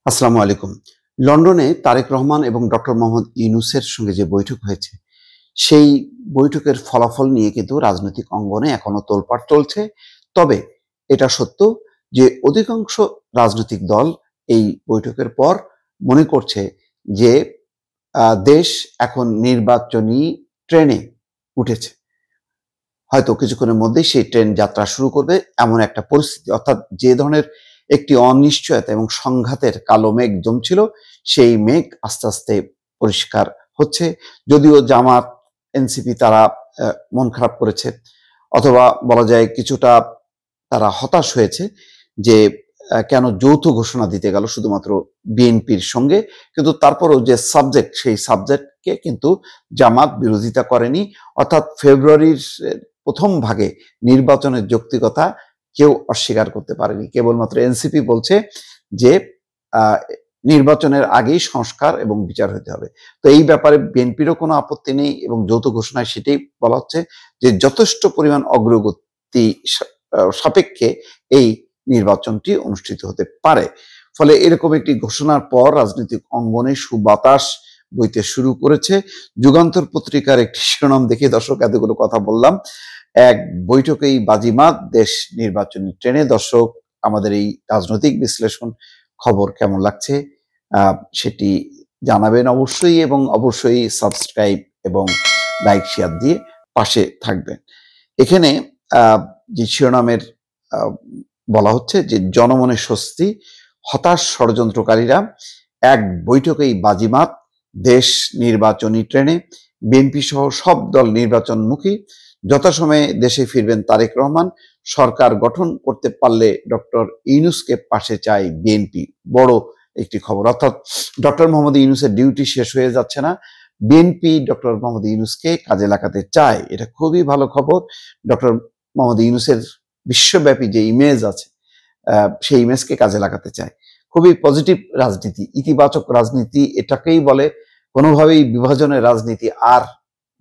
আসসালামু আলাইকুম। লন্ডনে তারেক রহমান এবং ডক্টর মোহাম্মদ ইউনূসের সঙ্গে যে বৈঠক হয়েছে, সেই বৈঠকের ফলাফল নিয়ে কিন্তু রাজনৈতিক অঙ্গনে এখনো তোলপাড় চলছে। তবে এটা সত্য যে অধিকাংশ রাজনৈতিক দল এই বৈঠকের পর মনে করছে যে দেশ এখন নির্বাচনী ট্রেনে উঠেছে। হয়তো কিছুক্ষণের মধ্যেই সেই ট্রেন যাত্রা শুরু করবে এমন একটা পরিস্থিতি, অর্থাৎ যে ধরনের একটি অনিশ্চয়তা এবং সংঘাতের কালো মেঘ জমছিল, সেই মেঘ আস্তে আস্তে পরিষ্কার হচ্ছে। যদিও জামাত, এনসিপি তারা মন খারাপ করেছে, অথবা বলা যায় কিছুটা তারা হতাশ হয়েছে যে কেন যৌথ ঘোষণা দিতে গেল শুধুমাত্র বিএনপির সঙ্গে। কিন্তু তারপরেও যে সাবজেক্ট, সেই সাবজেক্টকে কিন্তু জামাত বিরোধিতা করেনি। অর্থাৎ ফেব্রুয়ারির প্রথম ভাগে নির্বাচনের যৌক্তিকতা কেউ অস্বীকার করতে পারেনি। কেবলমাত্র এনসিপি বলছে যে নির্বাচনের আগেই সংস্কার এবং বিচার হতে হবে। তো এই ব্যাপারে বিএনপিরও কোনো আপত্তি নেই এবং যৌথ ঘোষণায় সেটাই বলা হচ্ছে যে যথেষ্ট পরিমাণ অগ্রগতি সাপেক্ষে এই নির্বাচনটি অনুষ্ঠিত হতে পারে। ফলে এরকম একটি ঘোষণার পর রাজনৈতিক অঙ্গনে সুবাতাস বইতে শুরু করেছে। যুগান্তর পত্রিকার একটি শিরোনাম দেখে দর্শক এতগুলো কথা বললাম। এক বৈঠকেই বাজিমাত, দেশ নির্বাচনী ট্রেনে। দর্শক, আমাদের এই রাজনৈতিক বিশ্লেষণ খবর কেমন লাগছে সেটি জানাবেন অবশ্যই, এবং অবশ্যই সাবস্ক্রাইব এবং লাইক শেয়ার দিয়ে পাশে থাকবেন। এখানে যে শিরোনামের বলা হচ্ছে যে জনমনে স্বস্তি, হতাশ ষড়যন্ত্রকারীরা, এক বৈঠকেই বাজিমাত, দেশ নির্বাচনী ট্রেনে। বিএনপি সহ সব দল নির্বাচনমুখী। যথাসময়ে দেশে ফিরবেন তারেক রহমান। সরকার গঠন করতে পারলে ডক্টর ইউনূসকে পাশে চায় বিএনপি। বড় একটি খবর, অর্থাৎ ডক্টর মোহাম্মদ ইউনূসের ডিউটি শেষ হয়ে যাচ্ছে না, বিএনপি ডক্টর মোহাম্মদ ইউনূসকে কাজে লাগাতে চায়। এটা খুবই ভালো খবর। ডক্টর মোহাম্মদ ইউনূসের বিশ্বব্যাপী যে ইমেজ আছে, সেই ইমেজকে কাজে লাগাতে চায়। খুবই পজিটিভ রাজনীতি, ইতিবাচক রাজনীতি এটাকেই বলে। কোনোভাবেই বিভাজনের রাজনীতি আর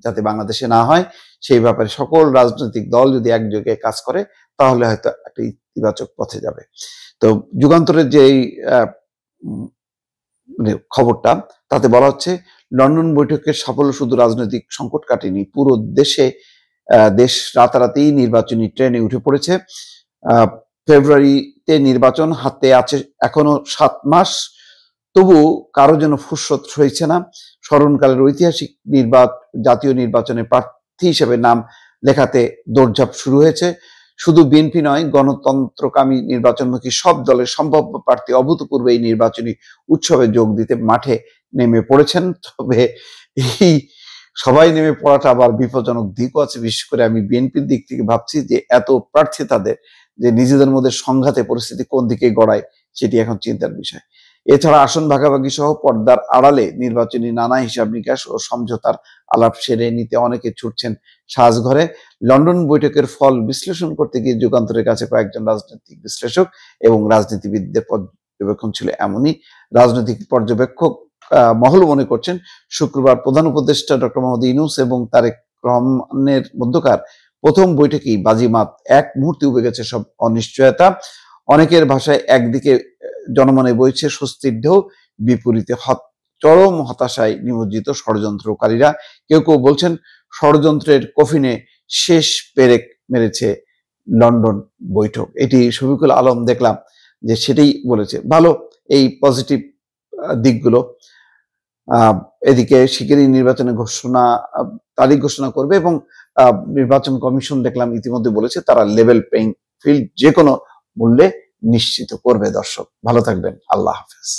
যাতে বাংলাদেশে না হয়, সেই ব্যাপারে সকল রাজনৈতিক দল যদি একযোগে কাজ করে তাহলে হয়তো একটা ইতিবাচক পথে যাবে। তো যুগান্তরের যে খবরটা, তাতে বলা হচ্ছে লন্ডন বৈঠকের সাফল্য শুধু রাজনৈতিক সংকট কাটেনি, পুরো দেশ রাতারাতি নির্বাচনী ট্রেনে উঠে পড়েছে। ফেব্রুয়ারিতে নির্বাচন, হাতে আছে এখনো 7 মাস। তবু কারো যেন ফুরসত হয়েছে না। স্মরণকালের ঐতিহাসিক জাতীয় নির্বাচনে প্রার্থী হিসেবে নাম লেখাতে দৌড়ঝাঁপ শুরু হয়েছে। শুধু বিএনপি নয়, গণতন্ত্রকামী নির্বাচনমুখী সব দলের সম্ভাব্য প্রার্থী অভূতপূর্ব এই নির্বাচনী উৎসবে যোগ দিতে মাঠে নেমে পড়েছেন। তবে এই সবাই নেমে পড়াটা আবার বিপজ্জনক দিকও আছে। বিশেষ করে আমি বিএনপির দিক থেকে ভাবছি যে এত প্রার্থী তাদের, যে নিজেদের মধ্যে সংঘাতে পরিস্থিতি কোন দিকে গড়ায় সেটি এখন চিন্তার বিষয়। এছাড়া আসন ভাগাভাগি সহ পর্দার আড়ালে নির্বাচনী নানা হিসাব নিকাশ ও সমঝোতার আলাপ সেরে নিতে অনেকে ছুটছেন সাজঘরে। লন্ডন বৈঠকের ফল বিশ্লেষণ করতে গিয়ে যুগান্তরের কাছে কয়েকজন রাজনৈতিক বিশ্লেষক এবং রাজনীতিবিদদের পর্যবেক্ষণ ছিল এমনই। রাজনৈতিক পর্যবেক্ষক মহল মনে করছেন শুক্রবার প্রধান উপদেষ্টা ডক্টর মোহাম্মদ ইউনূস এবং তারেক রহমানের মধ্যকার প্রথম বৈঠকেই বাজিমাত। এক মুহূর্তে উবে গেছে সব অনিশ্চয়তা। অনেকের ভাষায় একদিকে জনমনে বইছে স্বস্তির ঢেউ, বিপরীতে চরম হতাশায় নিমজ্জিত ষড়যন্ত্রকারীরা। কেউ কেউ বলছেন ষড়যন্ত্রের কফিনে শেষ পেরেক মেরেছে লন্ডন বৈঠক। এটি শফিকুল আলম দেখলাম যে সেটাই বলেছে। ভালো এই পজিটিভ দিকগুলো। এদিকে শিগগিরই নির্বাচনের তারিখ ঘোষণা করবে এবং নির্বাচন কমিশন দেখলাম ইতিমধ্যে বলেছে তারা লেভেল প্লেইং ফিল্ড যে কোনো মূল্যে নিশ্চিত করবে। দর্শক, ভালো থাকবেন। আল্লাহ হাফেজ।